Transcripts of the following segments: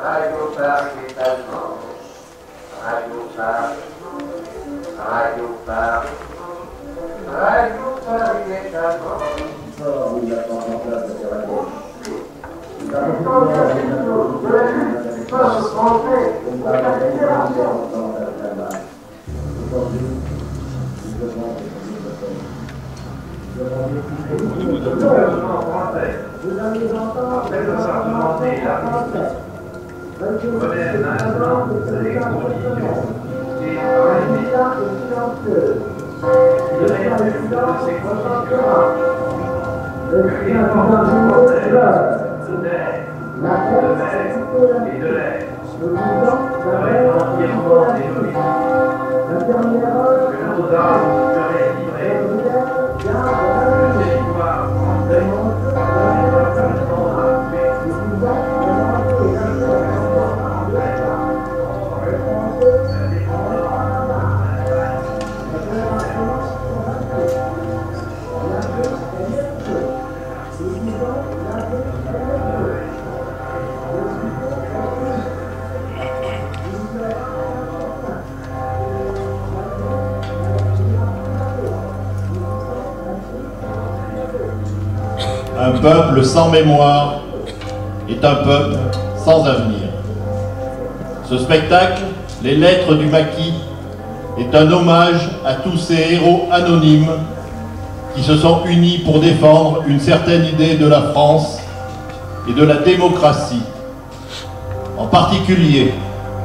Radio Paris est allemand. Radio Paris. Radio Paris. Radio Paris est allemand. Un peuple sans mémoire est un peuple sans avenir. Ce spectacle, Les Lettres du Maquis, est un hommage à tous ces héros anonymes qui se sont unis pour défendre une certaine idée de la France et de la démocratie. En particulier,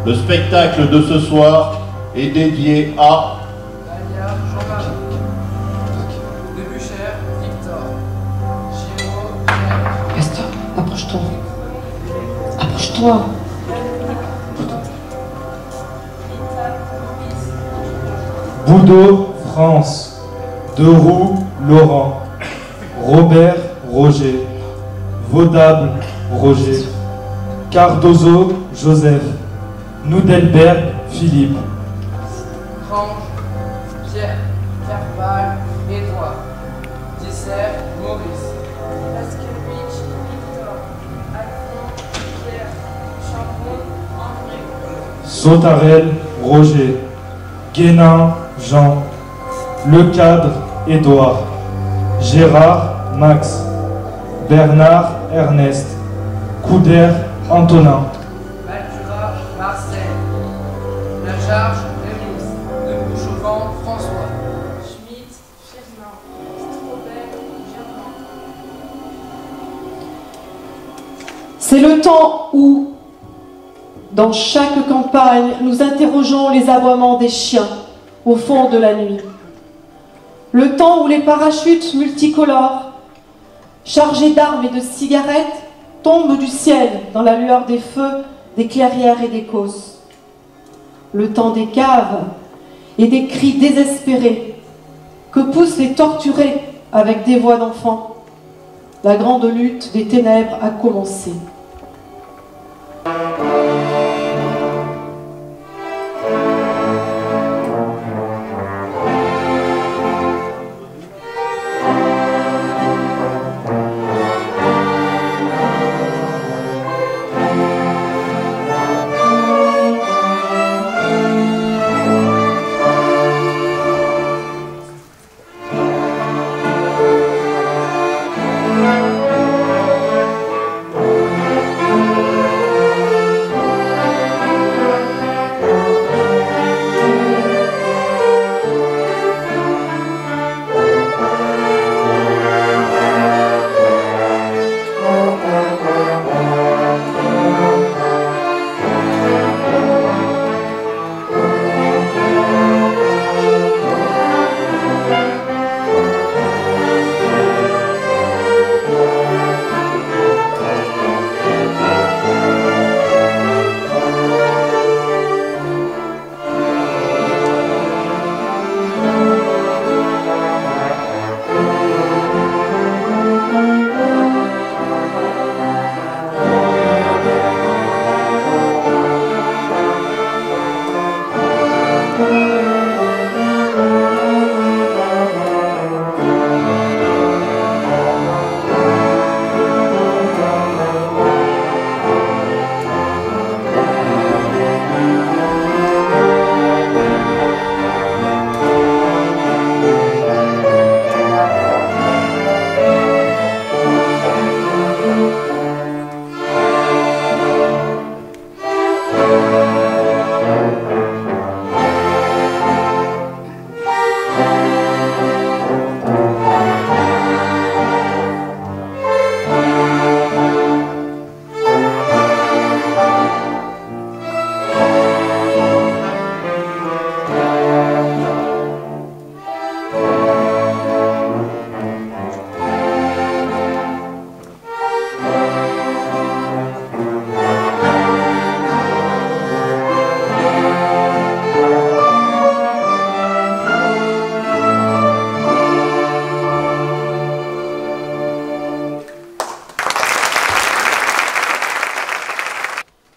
le spectacle de ce soir est dédié à Approche-toi. Boudot, France. Deroux, Laurent. Robert, Roger. Vaudable, Roger. Cardozo, Joseph. Noudelberg, Philippe. Grange, Pierre. Carval, Édouard. Dissert, Maurice. Laskevitch, Victor. Alphonse, Pierre. Champon, André. Sautarel, Roger. Guénin, Jean. Lecadre, Édouard. Gérard, Max. Bernard, Ernest. Couder, Antonin. Maltura, Marcel. Lajarge, Rémus. De Bouche-au-Vent, François. Schmitt, Fernand. Strobel, Germain. C'est le temps où, dans chaque campagne, nous interrogeons les aboiements des chiens au fond de la nuit. Le temps où les parachutes multicolores, chargés d'armes et de cigarettes, tombent du ciel dans la lueur des feux, des clairières et des causses. Le temps des caves et des cris désespérés que poussent les torturés avec des voix d'enfants. La grande lutte des ténèbres a commencé.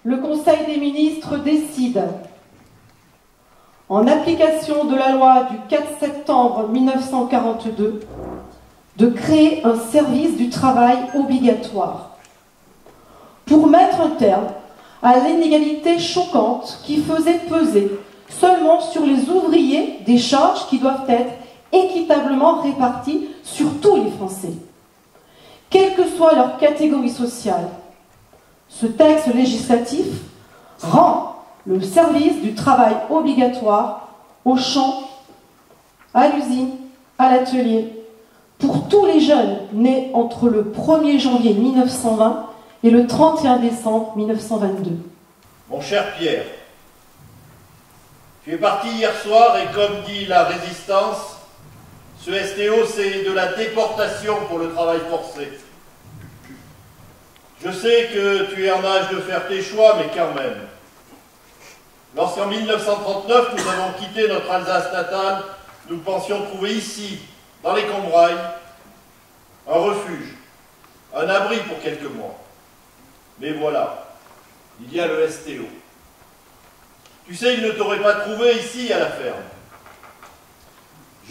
le Conseil des ministres décide, en application de la loi du 4 septembre 1942, de créer un service du travail obligatoire pour mettre un terme à l'inégalité choquante qui faisait peser seulement sur les ouvriers des charges qui doivent être équitablement réparties sur tous les Français, quelle que soit leur catégorie sociale. Ce texte législatif rend le service du travail obligatoire au champ, à l'usine, à l'atelier, pour tous les jeunes nés entre le 1er janvier 1920 et le 31 décembre 1922. Mon cher Pierre, tu es parti hier soir et comme dit la résistance, ce STO c'est de la déportation pour le travail forcé. Je sais que tu es en âge de faire tes choix, mais quand même. Lorsqu'en 1939 nous avons quitté notre Alsace natale, nous pensions trouver ici, dans les Combrailles, un refuge, un abri pour quelques mois. Mais voilà, il y a le STO. Tu sais, il ne t'aurait pas trouvé ici à la ferme.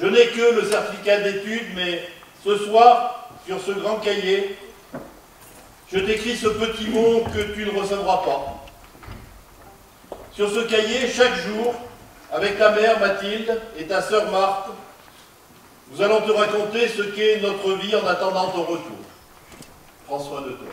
Je n'ai que le certificat d'études, mais ce soir, sur ce grand cahier, je t'écris ce petit mot que tu ne recevras pas. Sur ce cahier, chaque jour, avec ta mère Mathilde et ta sœur Marthe, nous allons te raconter ce qu'est notre vie en attendant ton retour. Prends soin de toi.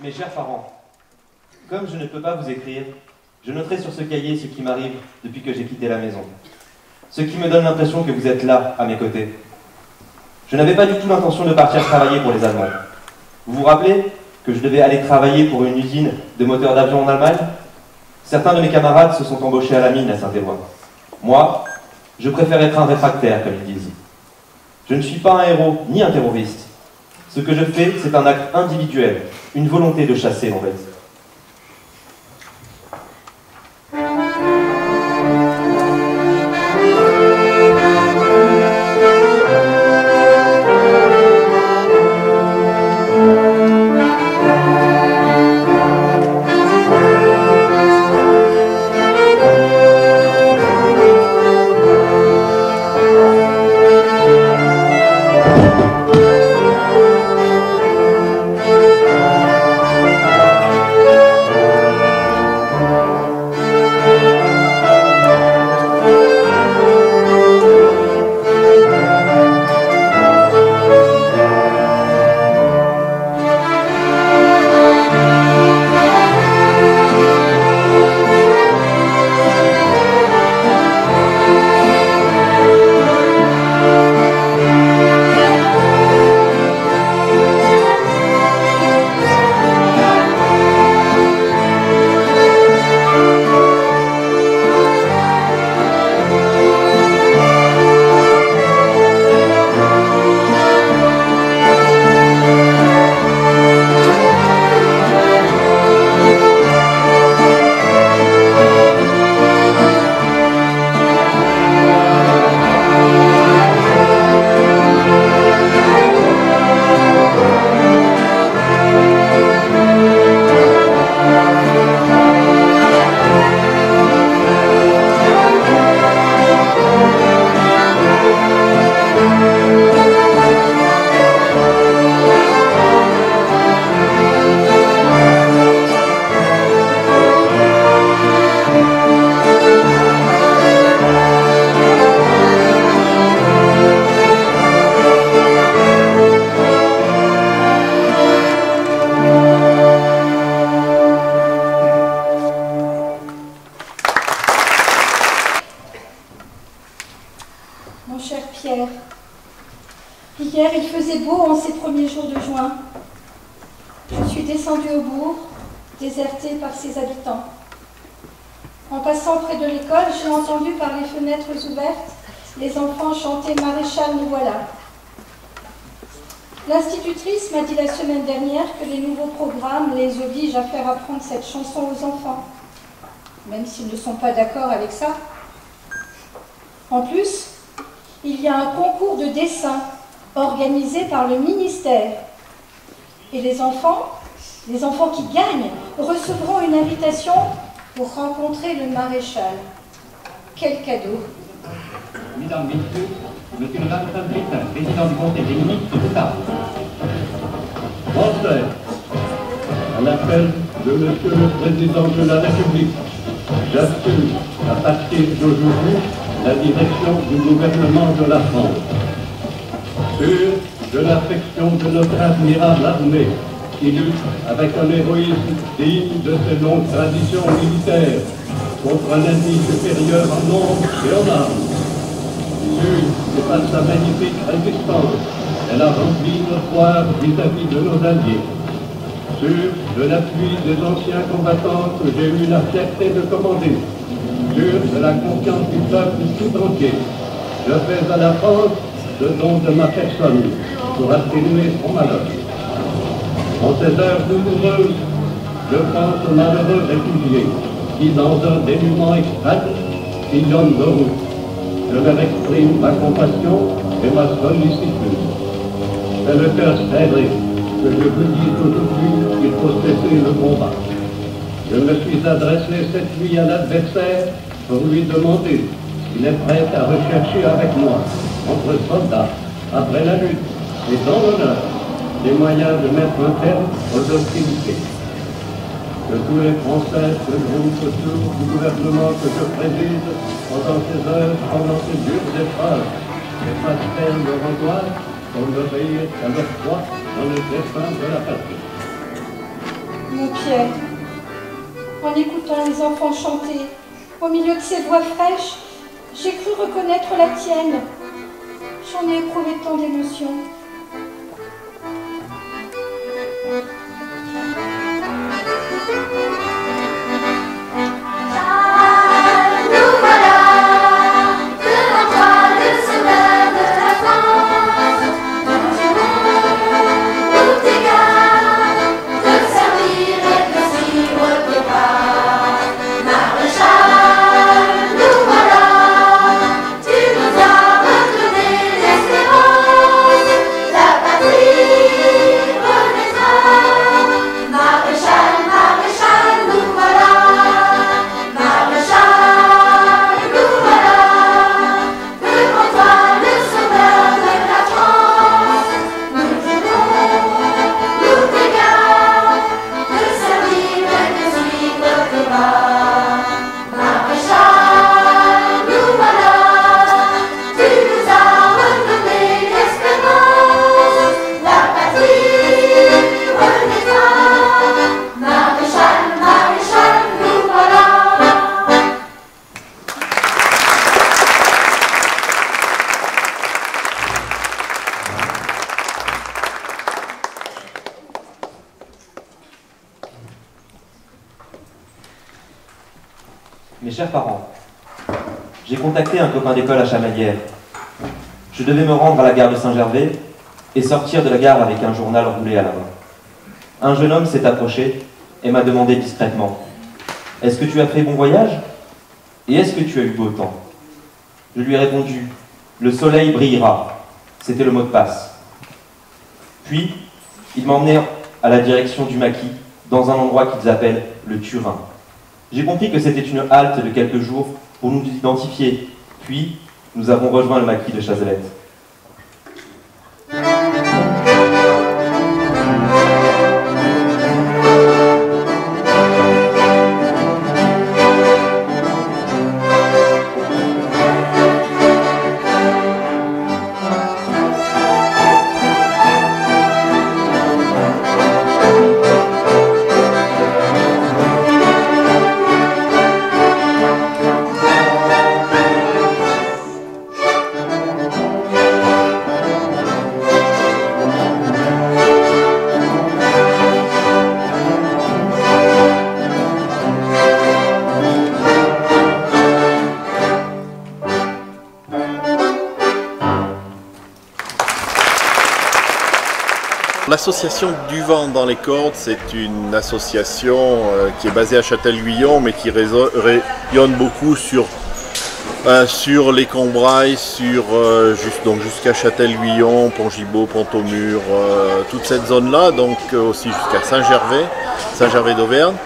Mes chers parents, comme je ne peux pas vous écrire, je noterai sur ce cahier ce qui m'arrive depuis que j'ai quitté la maison. Ce qui me donne l'impression que vous êtes là, à mes côtés. Je n'avais pas du tout l'intention de partir travailler pour les Allemands. Vous vous rappelez que je devais aller travailler pour une usine de moteurs d'avion en Allemagne? Certains de mes camarades se sont embauchés à la mine à Saint-Éloi. Moi, je préfère être un réfractaire, comme ils disent. Je ne suis pas un héros, ni un terroriste. Ce que je fais, c'est un acte individuel, une volonté de chasser, en fait. il faisait beau en ces premiers jours de juin. Je suis descendue au bourg, désertée par ses habitants. En passant près de l'école, j'ai entendu par les fenêtres ouvertes les enfants chanter « Maréchal, nous voilà ». L'institutrice m'a dit la semaine dernière que les nouveaux programmes les obligent à faire apprendre cette chanson aux enfants, même s'ils ne sont pas d'accord avec ça. En plus, il y a un concours de dessin organisé par le ministère. Et les enfants qui gagnent recevront une invitation pour rencontrer le maréchal. Quel cadeau! Mesdames, Messieurs, Monsieur le Martin Pétain, président du Conseil des ministres, vous parle. Français, à l'appel de Monsieur le Président de la République, j'assume à partir d'aujourd'hui la direction du gouvernement de la France. Sûr de l'affection de notre admirable armée, qui lutte avec un héroïsme digne de ses longues traditions militaires contre un ennemi supérieur en nombre et en armes. Sûr que par sa magnifique résistance, elle a rempli notre devoir vis-à-vis de nos alliés. Sûr de l'appui des anciens combattants que j'ai eu la fierté de commander. Sûr de la confiance du peuple tout entier. Je fais à la France le don de ma personne pour atténuer son malheur. En ces heures douloureuses, je pense aux malheureux réfugiés qui, dans un dénuement extrême, sillonnent nos routes. Je leur exprime ma compassion et ma sollicitude. C'est le cœur serré que je vous dis aujourd'hui qu'il faut cesser le combat. Je me suis adressé cette nuit à l'adversaire pour lui demander s'il est prêt à rechercher avec moi, entre soldats, après la lutte et dans l'honneur, des moyens de mettre un terme aux hostilités. Que tous les Français se groupent autour du gouvernement que je préside pendant ces heures, pendant ces dures épreuves, et fassent faire leur angoisse pour obéir à leur foi dans les desseins de la patrie. Mon Pierre, en écoutant les enfants chanter, au milieu de ces voix fraîches, j'ai cru reconnaître la tienne. J'en ai éprouvé tant d'émotions. Mes chers parents, j'ai contacté un copain d'école à Chamalières. Je devais me rendre à la gare de Saint-Gervais et sortir de la gare avec un journal roulé à la main. Un jeune homme s'est approché et m'a demandé discrètement « Est-ce que tu as fait bon voyage? Et est-ce que tu as eu beau temps ?» Je lui ai répondu « Le soleil brillera ». C'était le mot de passe. Puis, il m'a emmené à la direction du maquis, dans un endroit qu'ils appellent le Turin. J'ai compris que c'était une halte de quelques jours pour nous identifier. Puis, nous avons rejoint le maquis de Chazelette. L'association Du Vent dans les Cordes, c'est une association qui est basée à Châtel-Guyon, mais qui rayonne beaucoup sur les Combrailles, jusqu'à Châtel-Guyon, Pont-Gibaud, Pont-au-Mur, toute cette zone-là, donc aussi jusqu'à Saint-Gervais d'Auvergne.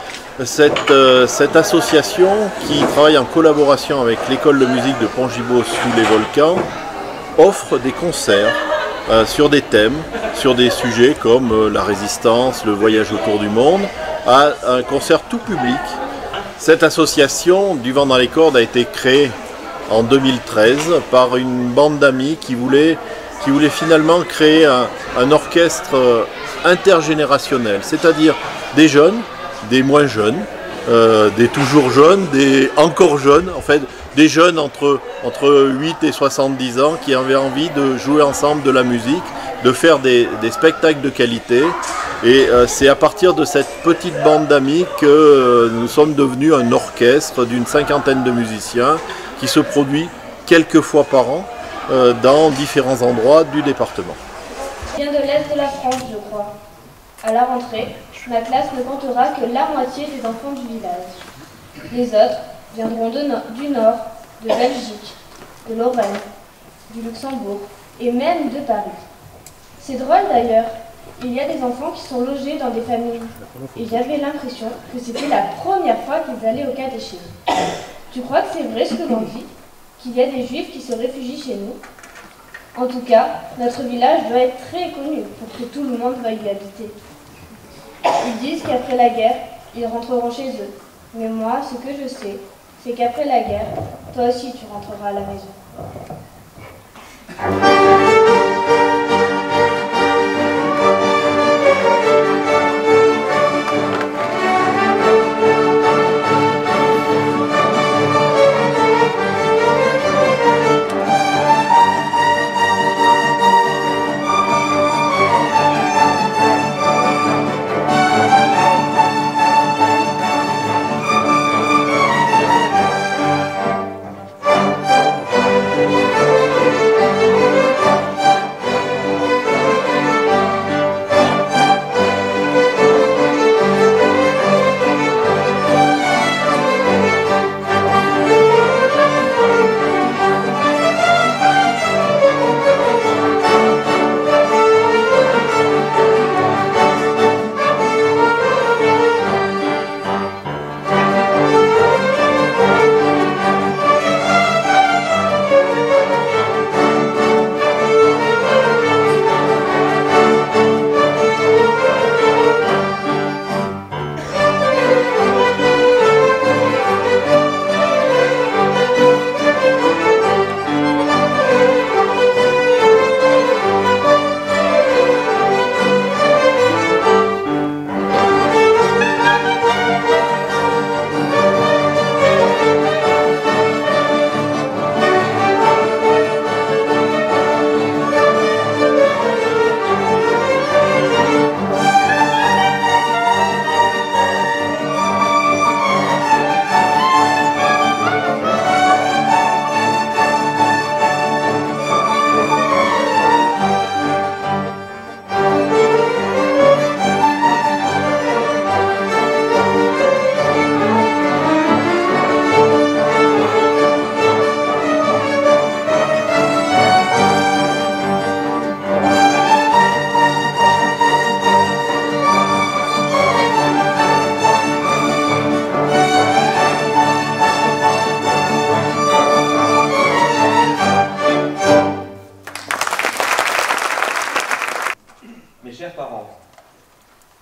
Cette association, qui travaille en collaboration avec l'école de musique de Pont-Gibaud sous les volcans, offre des concerts sur des thèmes, sur des sujets comme la résistance, le voyage autour du monde, à un concert tout public. Cette association Du Vent dans les Cordes a été créée en 2013 par une bande d'amis qui voulait finalement créer un orchestre intergénérationnel, c'est-à-dire des jeunes, des moins jeunes, des toujours jeunes, des encore jeunes, en fait des jeunes entre 8 et 70 ans qui avaient envie de jouer ensemble de la musique, de faire des spectacles de qualité. Et c'est à partir de cette petite bande d'amis que nous sommes devenus un orchestre d'une 50aine de musiciens qui se produit quelques fois par an dans différents endroits du département. Je viens de l'Est de la France, je crois. À la rentrée, ma classe ne comptera que la moitié des enfants du village. Les autres viendront du Nord, de Belgique, de Lorraine, du Luxembourg et même de Paris. C'est drôle d'ailleurs, il y a des enfants qui sont logés dans des familles et j'avais l'impression que c'était la première fois qu'ils allaient au catéchisme. Tu crois que c'est vrai ce que l'on dit? Qu'il y a des juifs qui se réfugient chez nous? En tout cas, notre village doit être très connu pour que tout le monde veuille y habiter. Ils disent qu'après la guerre, ils rentreront chez eux. Mais moi, ce que je sais, c'est qu'après la guerre, toi aussi tu rentreras à la maison.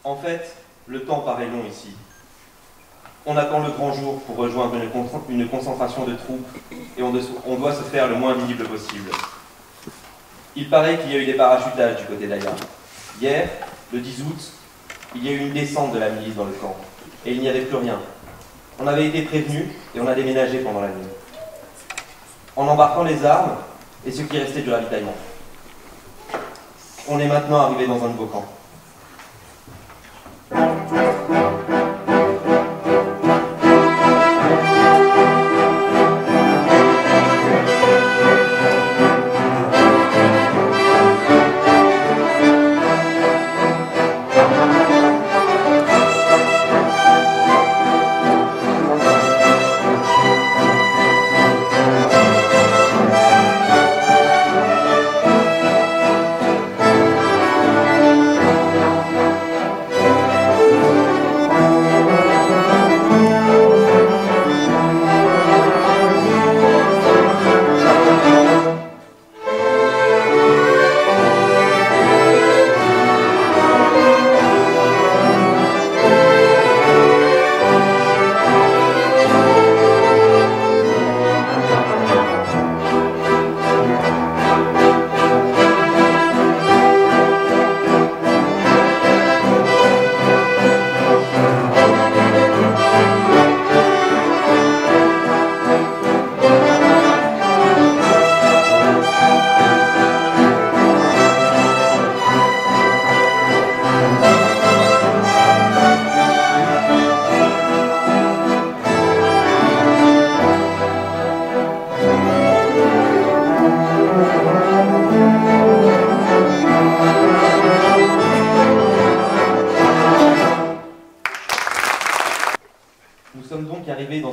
En fait, le temps paraît long ici. On attend le grand jour pour rejoindre une concentration de troupes et on doit se faire le moins visible possible. Il paraît qu'il y a eu des parachutages du côté d'Aya. Hier, le 10 août, il y a eu une descente de la milice dans le camp et il n'y avait plus rien. On avait été prévenus et on a déménagé pendant la nuit. En embarquant les armes et ce qui restait du ravitaillement. On est maintenant arrivé dans un nouveau camp.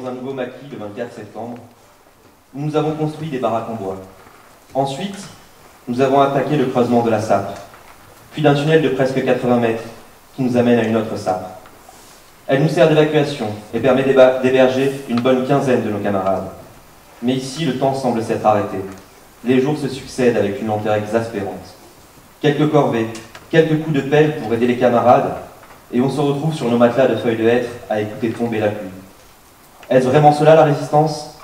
dans un nouveau maquis le 24 septembre, où nous avons construit des baraques en bois. Ensuite, nous avons attaqué le creusement de la sape, puis d'un tunnel de presque 80 mètres qui nous amène à une autre sape. Elle nous sert d'évacuation et permet d'héberger une bonne quinzaine de nos camarades. Mais ici, le temps semble s'être arrêté. Les jours se succèdent avec une lenteur exaspérante. Quelques corvées, quelques coups de pelle pour aider les camarades, et on se retrouve sur nos matelas de feuilles de hêtre à écouter tomber la pluie. Est-ce vraiment cela la résistance ?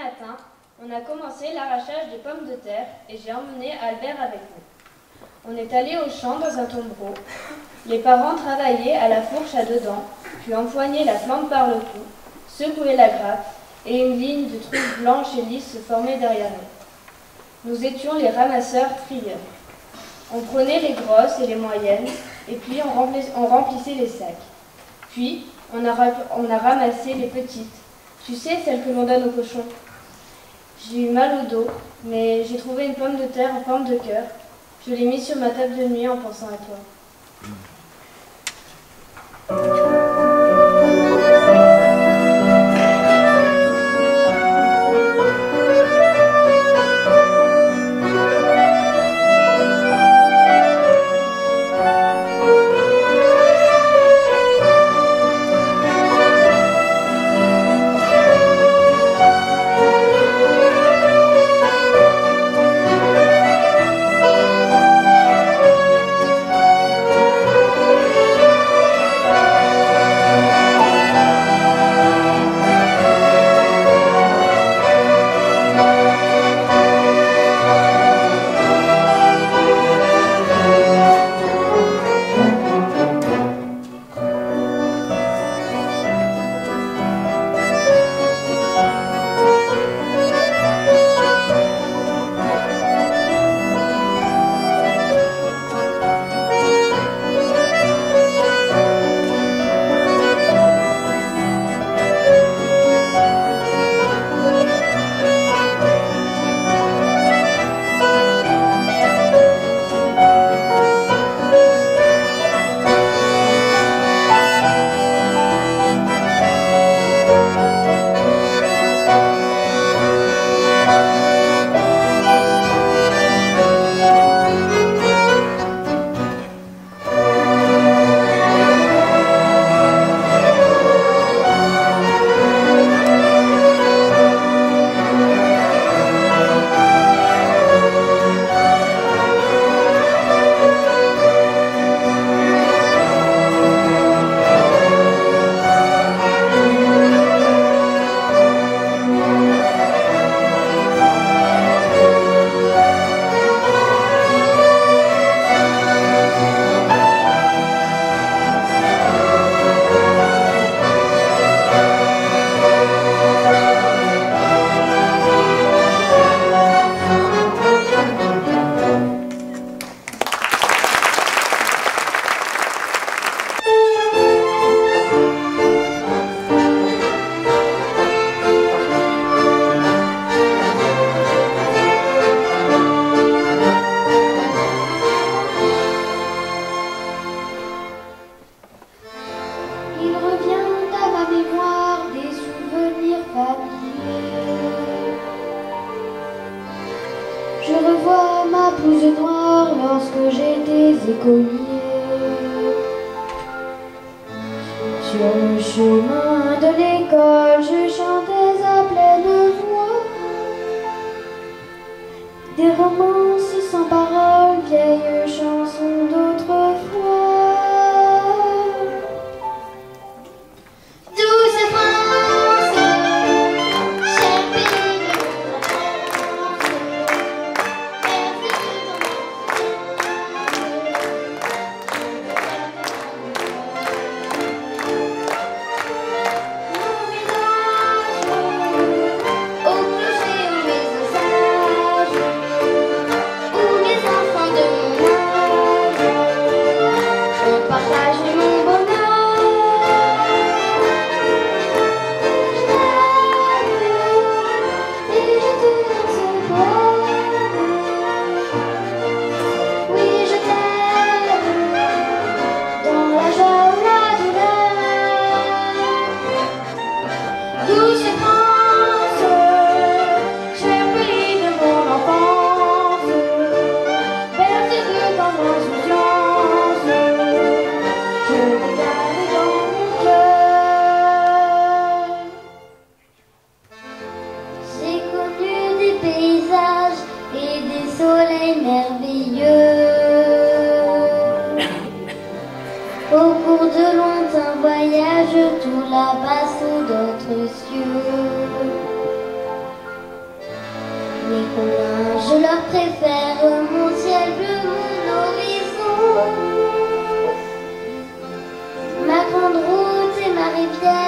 matin, on a commencé l'arrachage des pommes de terre et j'ai emmené Albert avec nous. On est allé au champ dans un tombereau Les parents travaillaient à la fourche à 2 dents, puis empoignaient la plante par le cou, secouaient la grappe, et une ligne de truffes blanches et lisses se formait derrière nous. Nous étions les ramasseurs-trieurs. On prenait les grosses et les moyennes, et puis on remplissait les sacs. Puis, on a ramassé les petites. Tu sais, celles que l'on donne aux cochons. J'ai eu mal au dos, mais j'ai trouvé une pomme de terre en forme de cœur. Je l'ai mise sur ma table de nuit en pensant à toi. Je revois ma blouse noire lorsque j'étais écolier. Sur le chemin de l'école, je chantais à pleine voix des romances sans paroles, vieilles chansons d'autrefois. Douce France, cher pays de mon bien.